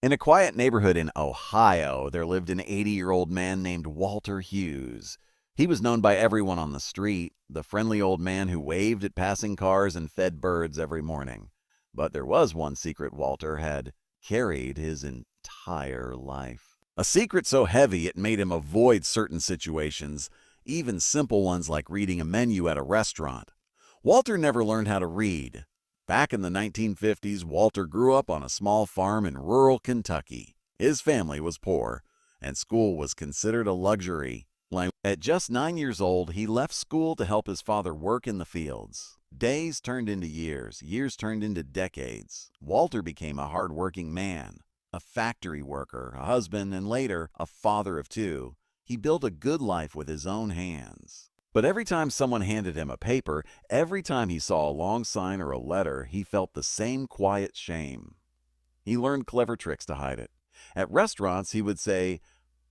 In a quiet neighborhood in Ohio, there lived an 80-year-old man named Walter Hughes. He was known by everyone on the street, the friendly old man who waved at passing cars and fed birds every morning. But there was one secret Walter had carried his entire life. A secret so heavy it made him avoid certain situations, even simple ones like reading a menu at a restaurant. Walter never learned how to read. Back in the 1950s, Walter grew up on a small farm in rural Kentucky. His family was poor, and school was considered a luxury. At just 9 years old, he left school to help his father work in the fields. Days turned into years, years turned into decades. Walter became a hard-working man, a factory worker, a husband, and later, a father of two. He built a good life with his own hands. But every time someone handed him a paper, every time he saw a long sign or a letter, he felt the same quiet shame. He learned clever tricks to hide it. At restaurants, he would say,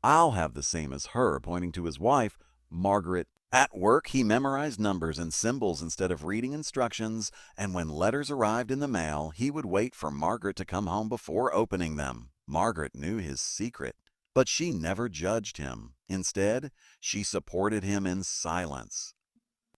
"I'll have the same as her," pointing to his wife, Margaret. At work, he memorized numbers and symbols instead of reading instructions, and when letters arrived in the mail, he would wait for Margaret to come home before opening them. Margaret knew his secret, but she never judged him. Instead, she supported him in silence.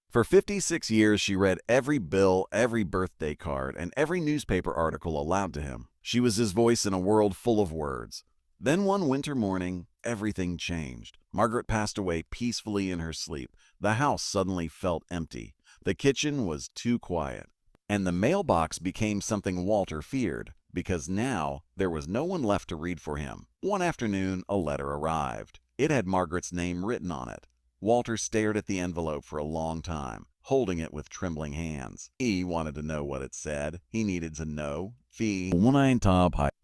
For 56 years, she read every bill, every birthday card, and every newspaper article aloud to him. She was his voice in a world full of words. Then one winter morning, everything changed. Margaret passed away peacefully in her sleep. The house suddenly felt empty. The kitchen was too quiet. And the mailbox became something Walter feared, because now there was no one left to read for him. One afternoon, a letter arrived. It had Margaret's name written on it. Walter stared at the envelope for a long time, holding it with trembling hands. He wanted to know what it said. He needed to know.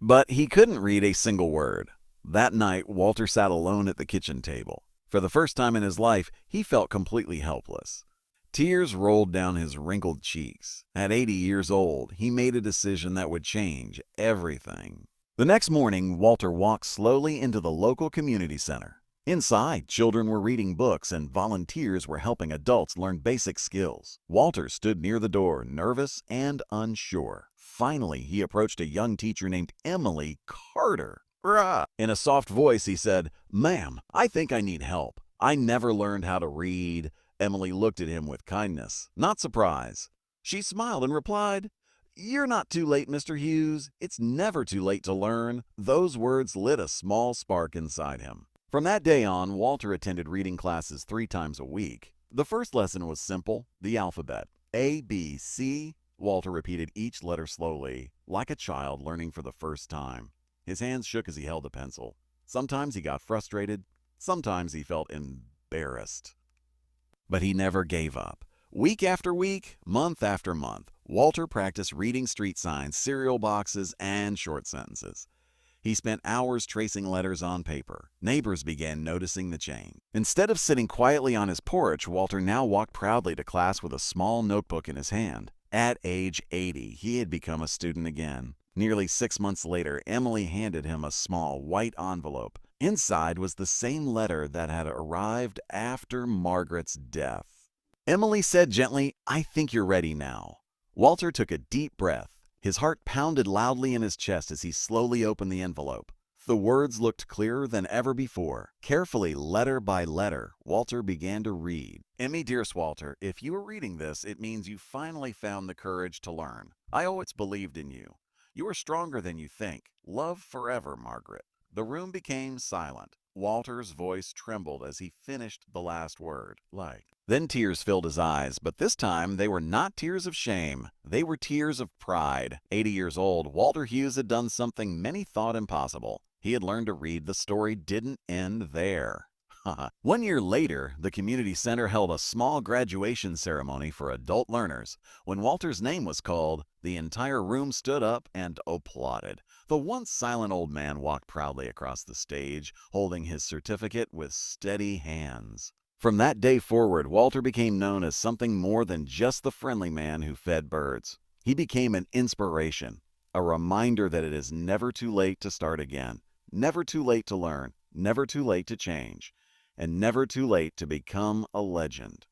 But he couldn't read a single word. That night, Walter sat alone at the kitchen table. For the first time in his life, he felt completely helpless. Tears rolled down his wrinkled cheeks. At 80 years old, he made a decision that would change everything. The next morning, Walter walked slowly into the local community center. Inside, children were reading books and volunteers were helping adults learn basic skills. Walter stood near the door, nervous and unsure. Finally, he approached a young teacher named Emily Carter. "Rah!" In a soft voice, he said, "Ma'am, I think I need help. I never learned how to read." Emily looked at him with kindness, not surprise. She smiled and replied, "You're not too late, Mr. Hughes. It's never too late to learn." Those words lit a small spark inside him. From that day on, Walter attended reading classes 3 times a week. The first lesson was simple, the alphabet. A, B, C. Walter repeated each letter slowly, like a child learning for the first time. His hands shook as he held a pencil. Sometimes he got frustrated. Sometimes he felt embarrassed. But he never gave up. Week after week, month after month, Walter practiced reading street signs, cereal boxes, and short sentences. He spent hours tracing letters on paper. Neighbors began noticing the change. Instead of sitting quietly on his porch, Walter now walked proudly to class with a small notebook in his hand. At age 80, he had become a student again. Nearly 6 months later, Emily handed him a small white envelope. Inside was the same letter that had arrived after Margaret's death. Emily said gently, "I think you're ready now." Walter took a deep breath. His heart pounded loudly in his chest as he slowly opened the envelope. The words looked clearer than ever before. Carefully, letter by letter, Walter began to read. "Emmy, dearest Walter, if you are reading this, it means you finally found the courage to learn. I always believed in you. You are stronger than you think. Love forever, Margaret." The room became silent. Walter's voice trembled as he finished the last word, "like." Then tears filled his eyes, but this time they were not tears of shame. They were tears of pride. 80 years old, Walter Hughes had done something many thought impossible. He had learned to read. The story didn't end there. 1 year later, the community center held a small graduation ceremony for adult learners. When Walter's name was called, the entire room stood up and applauded. The once silent old man walked proudly across the stage, holding his certificate with steady hands. From that day forward, Walter became known as something more than just the friendly man who fed birds. He became an inspiration, a reminder that it is never too late to start again, never too late to learn, never too late to change, and never too late to become a legend.